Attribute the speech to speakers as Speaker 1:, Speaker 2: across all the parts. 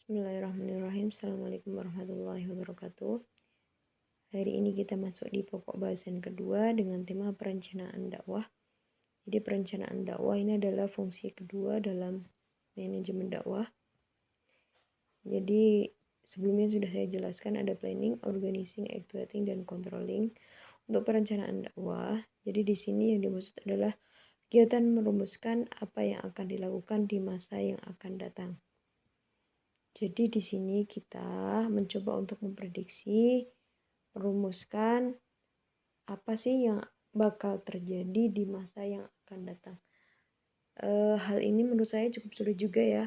Speaker 1: Bismillahirrahmanirrahim. Assalamualaikum warahmatullahi wabarakatuh. Hari ini kita masuk di pokok bahasan kedua dengan tema perencanaan dakwah. Jadi perencanaan dakwah ini adalah fungsi kedua dalam manajemen dakwah. Jadi sebelumnya sudah saya jelaskan ada planning, organizing, actuating, dan controlling. Untuk perencanaan dakwah, jadi di sini yang dimaksud adalah kegiatan merumuskan apa yang akan dilakukan di masa yang akan datang. Jadi di sini kita mencoba untuk memprediksi, merumuskan apa sih yang bakal terjadi di masa yang akan datang. Hal ini menurut saya cukup sulit juga ya,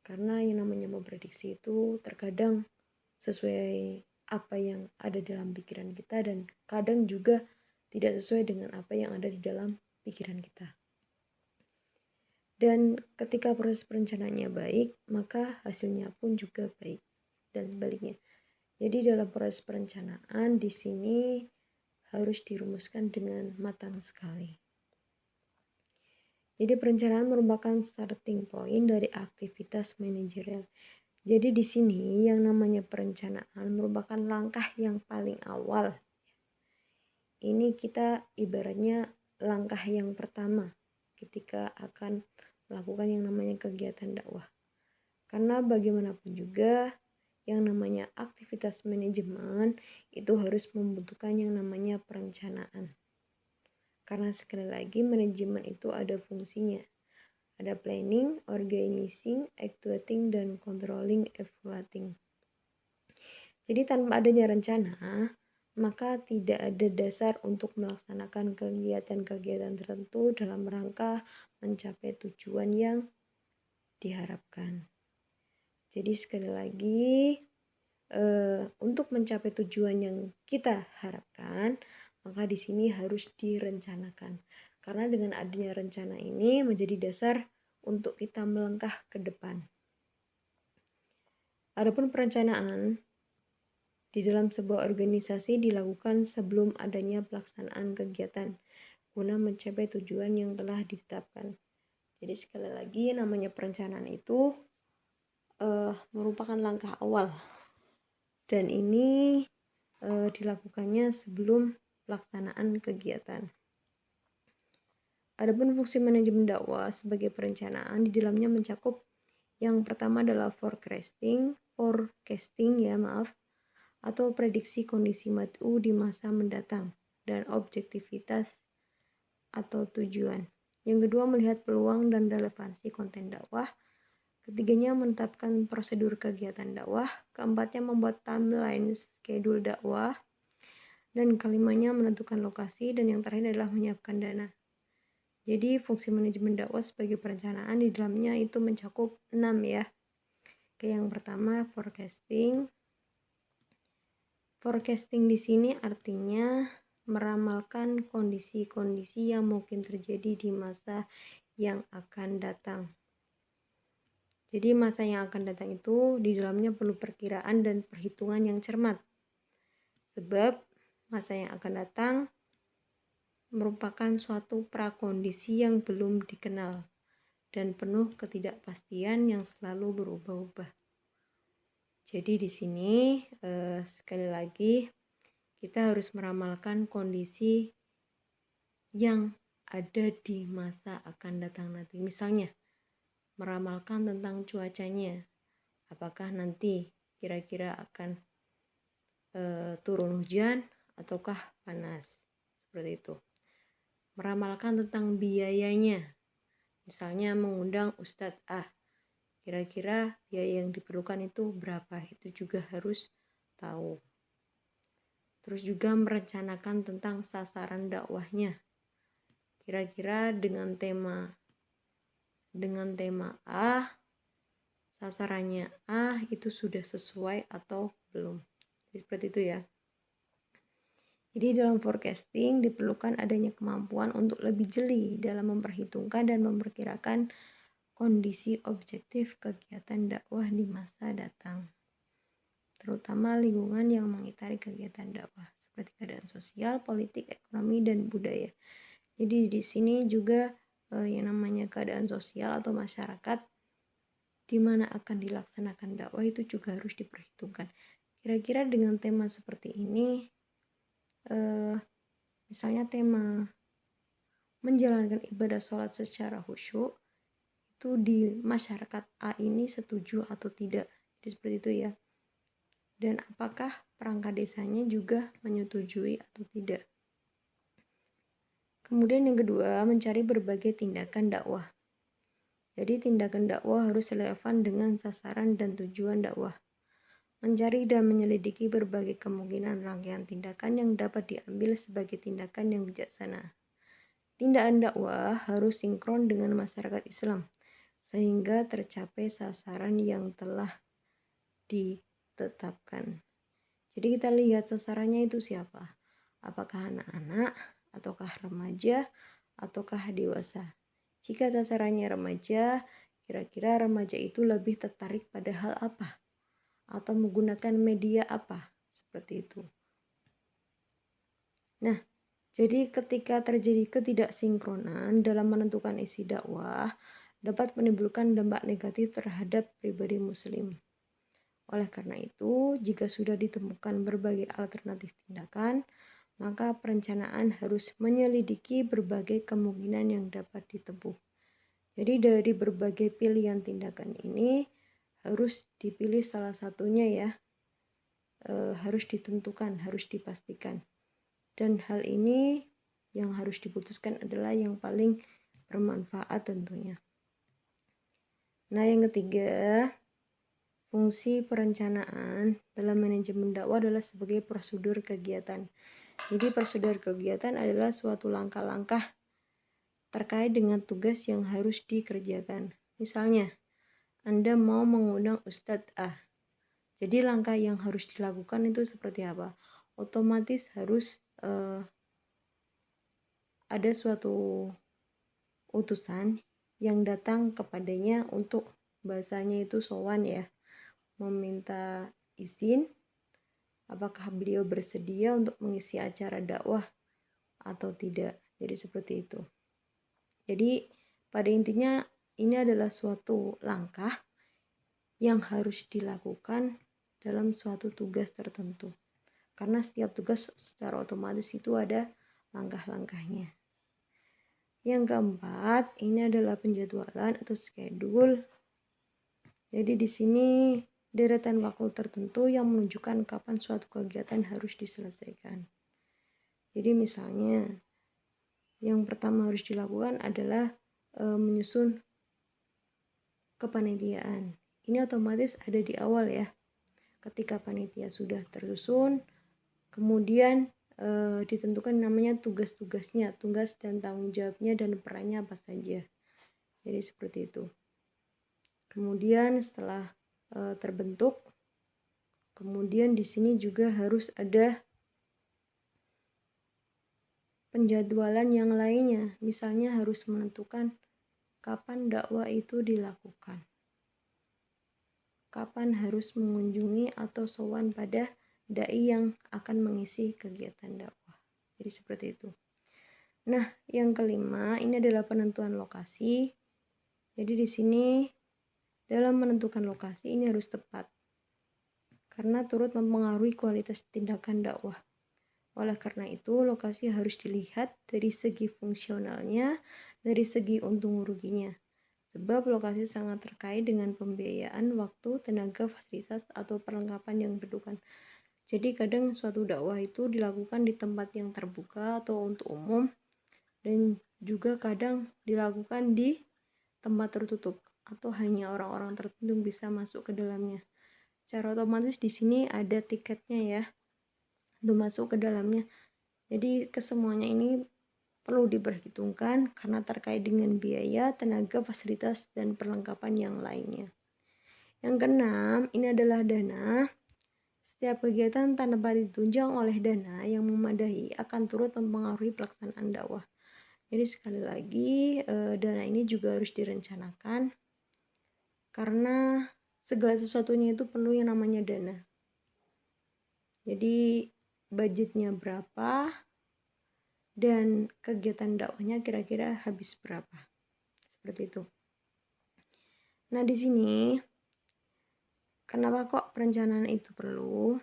Speaker 1: karena yang namanya memprediksi itu terkadang sesuai apa yang ada dalam pikiran kita dan kadang juga tidak sesuai dengan apa yang ada di dalam pikiran kita. Dan ketika proses perencanaannya baik, maka hasilnya pun juga baik dan sebaliknya. Jadi dalam proses perencanaan di sini harus dirumuskan dengan matang sekali. Jadi perencanaan merupakan starting point dari aktivitas manajerial. Jadi di sini yang namanya perencanaan merupakan langkah yang paling awal. Ini kita ibaratnya langkah yang pertama ketika akan melakukan yang namanya kegiatan dakwah. Karena bagaimanapun juga yang namanya aktivitas manajemen itu harus membutuhkan yang namanya perencanaan. Karena sekali lagi manajemen itu ada fungsinya. Ada planning, organizing, actuating, dan controlling, evaluating. Jadi tanpa adanya rencana, maka tidak ada dasar untuk melaksanakan kegiatan-kegiatan tertentu dalam rangka mencapai tujuan yang diharapkan. Jadi sekali lagi, untuk mencapai tujuan yang kita harapkan, maka di sini harus direncanakan. Karena dengan adanya rencana ini menjadi dasar untuk kita melangkah ke depan. Adapun perencanaan di dalam sebuah organisasi dilakukan sebelum adanya pelaksanaan kegiatan guna mencapai tujuan yang telah ditetapkan. Jadi sekali lagi namanya perencanaan itu merupakan langkah awal dan ini dilakukannya sebelum pelaksanaan kegiatan. Adapun fungsi manajemen dakwah sebagai perencanaan di dalamnya mencakup yang pertama adalah forecasting atau prediksi kondisi mad'u di masa mendatang dan objektivitas atau tujuan. Yang kedua melihat peluang dan relevansi konten dakwah. Ketiganya menetapkan prosedur kegiatan dakwah. Keempatnya membuat timeline schedule dakwah. Dan kelimanya menentukan lokasi dan yang terakhir adalah menyiapkan dana. Jadi fungsi manajemen dakwah sebagai perencanaan di dalamnya itu mencakup 6 ya. Yang pertama forecasting. Forecasting di sini artinya meramalkan kondisi-kondisi yang mungkin terjadi di masa yang akan datang. Jadi masa yang akan datang itu di dalamnya perlu perkiraan dan perhitungan yang cermat. Sebab masa yang akan datang merupakan suatu prakondisi yang belum dikenal dan penuh ketidakpastian yang selalu berubah-ubah. Jadi di sini sekali lagi kita harus meramalkan kondisi yang ada di masa akan datang nanti. Misalnya meramalkan tentang cuacanya. Apakah nanti kira-kira akan turun hujan ataukah panas. Seperti itu. Meramalkan tentang biayanya. Misalnya mengundang Ustadz A. Kira-kira biaya yang diperlukan itu berapa? Itu juga harus tahu. Terus juga merencanakan tentang sasaran dakwahnya. Kira-kira dengan tema A, sasarannya A itu sudah sesuai atau belum. Jadi seperti itu ya. Jadi dalam forecasting diperlukan adanya kemampuan untuk lebih jeli dalam memperhitungkan dan memperkirakan kondisi objektif kegiatan dakwah di masa datang, terutama lingkungan yang mengitari kegiatan dakwah seperti keadaan sosial, politik, ekonomi, dan budaya. Jadi di sini juga yang namanya keadaan sosial atau masyarakat di mana akan dilaksanakan dakwah itu juga harus diperhitungkan. Kira-kira dengan tema seperti ini, misalnya tema menjalankan ibadah sholat secara khusyuk, itu di masyarakat A ini setuju atau tidak. Jadi seperti itu ya. Dan apakah perangkat desanya juga menyetujui atau tidak. Kemudian yang kedua, mencari berbagai tindakan dakwah. Jadi tindakan dakwah harus relevan dengan sasaran dan tujuan dakwah. Mencari dan menyelidiki berbagai kemungkinan rangkaian tindakan yang dapat diambil sebagai tindakan yang bijaksana. Tindakan dakwah harus sinkron dengan masyarakat Islam, sehingga tercapai sasaran yang telah ditetapkan. Jadi kita lihat sasarannya itu siapa? Apakah anak-anak, ataukah remaja, ataukah dewasa? Jika sasarannya remaja, kira-kira remaja itu lebih tertarik pada hal apa? Atau menggunakan media apa? Seperti itu. Nah, jadi ketika terjadi ketidaksinkronan dalam menentukan isi dakwah, dapat menimbulkan dampak negatif terhadap pribadi muslim. Oleh karena itu, jika sudah ditemukan berbagai alternatif tindakan, maka perencanaan harus menyelidiki berbagai kemungkinan yang dapat ditempuh. Jadi dari berbagai pilihan tindakan ini harus dipilih salah satunya ya, harus ditentukan, harus dipastikan. Dan hal ini yang harus diputuskan adalah yang paling bermanfaat tentunya. Nah, yang ketiga, fungsi perencanaan dalam manajemen dakwah adalah sebagai prosedur kegiatan. Jadi prosedur kegiatan adalah suatu langkah-langkah terkait dengan tugas yang harus dikerjakan. Misalnya, Anda mau mengundang Ustadz A. Jadi langkah yang harus dilakukan itu seperti apa? Otomatis harus ada suatu utusan yang datang kepadanya untuk bahasanya itu sowan ya. Meminta izin apakah beliau bersedia untuk mengisi acara dakwah atau tidak. Jadi seperti itu. Jadi pada intinya ini adalah suatu langkah yang harus dilakukan dalam suatu tugas tertentu. Karena setiap tugas secara otomatis itu ada langkah-langkahnya. Yang keempat, ini adalah penjadwalan atau schedule. Jadi di sini deretan waktu tertentu yang menunjukkan kapan suatu kegiatan harus diselesaikan. Jadi misalnya yang pertama harus dilakukan adalah menyusun kepanitiaan. Ini otomatis ada di awal ya. Ketika panitia sudah tersusun, kemudian ditentukan namanya tugas-tugasnya, tugas dan tanggung jawabnya dan perannya apa saja. Jadi seperti itu. Kemudian setelah terbentuk, kemudian di sini juga harus ada penjadwalan yang lainnya. Misalnya harus menentukan kapan dakwah itu dilakukan. Kapan harus mengunjungi atau sowan pada dai yang akan mengisi kegiatan dakwah. Jadi seperti itu. Nah, yang kelima ini adalah penentuan lokasi. Jadi di sini dalam menentukan lokasi ini harus tepat karena turut mempengaruhi kualitas tindakan dakwah. Oleh karena itu, lokasi harus dilihat dari segi fungsionalnya, dari segi untung ruginya. Sebab lokasi sangat terkait dengan pembiayaan, waktu, tenaga, fasilitas, atau perlengkapan yang diperlukan. Jadi kadang suatu dakwah itu dilakukan di tempat yang terbuka atau untuk umum, dan juga kadang dilakukan di tempat tertutup atau hanya orang-orang tertentu bisa masuk ke dalamnya. Secara otomatis di sini ada tiketnya ya untuk masuk ke dalamnya. Jadi kesemuanya ini perlu diperhitungkan karena terkait dengan biaya, tenaga, fasilitas, dan perlengkapan yang lainnya. Yang keenam, ini adalah dana. Setiap kegiatan tanpa ditunjang oleh dana yang memadai akan turut mempengaruhi pelaksanaan dakwah. Jadi sekali lagi, dana ini juga harus direncanakan karena segala sesuatunya itu perlu yang namanya dana. Jadi budgetnya berapa dan kegiatan dakwahnya kira-kira habis berapa. Seperti itu. Nah, di sini kenapa kok perencanaan itu perlu?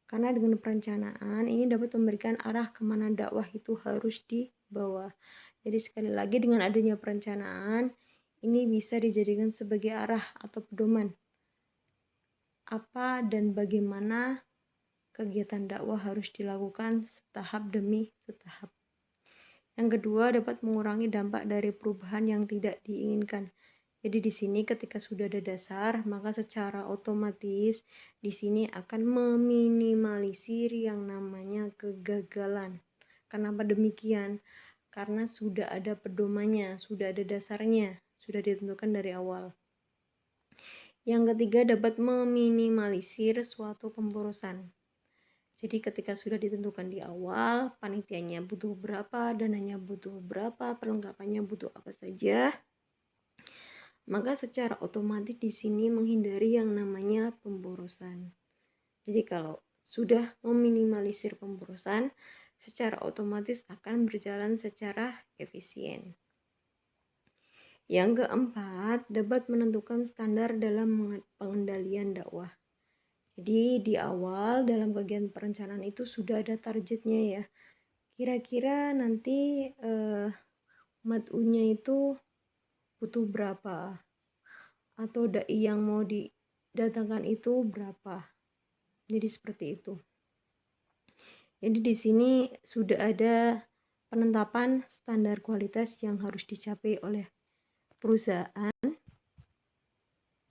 Speaker 1: Karena dengan perencanaan ini dapat memberikan arah kemana dakwah itu harus dibawa. Jadi sekali lagi dengan adanya perencanaan ini bisa dijadikan sebagai arah atau pedoman apa dan bagaimana kegiatan dakwah harus dilakukan setahap demi setahap. Yang kedua, dapat mengurangi dampak dari perubahan yang tidak diinginkan. Jadi di sini ketika sudah ada dasar, maka secara otomatis di sini akan meminimalisir yang namanya kegagalan. Kenapa demikian? Karena sudah ada pedomannya, sudah ada dasarnya, sudah ditentukan dari awal. Yang ketiga, dapat meminimalisir suatu pemborosan. Jadi ketika sudah ditentukan di awal, panitianya butuh berapa, dananya butuh berapa, perlengkapannya butuh apa saja, maka secara otomatis di sini menghindari yang namanya pemborosan. Jadi kalau sudah meminimalisir pemborosan, secara otomatis akan berjalan secara efisien. Yang keempat, dapat menentukan standar dalam pengendalian dakwah. Jadi di awal dalam bagian perencanaan itu sudah ada targetnya ya. Kira-kira nanti mad'unya itu butuh berapa? Atau dai yang mau didatangkan itu berapa? Jadi seperti itu. Jadi di sini sudah ada penetapan standar kualitas yang harus dicapai oleh perusahaan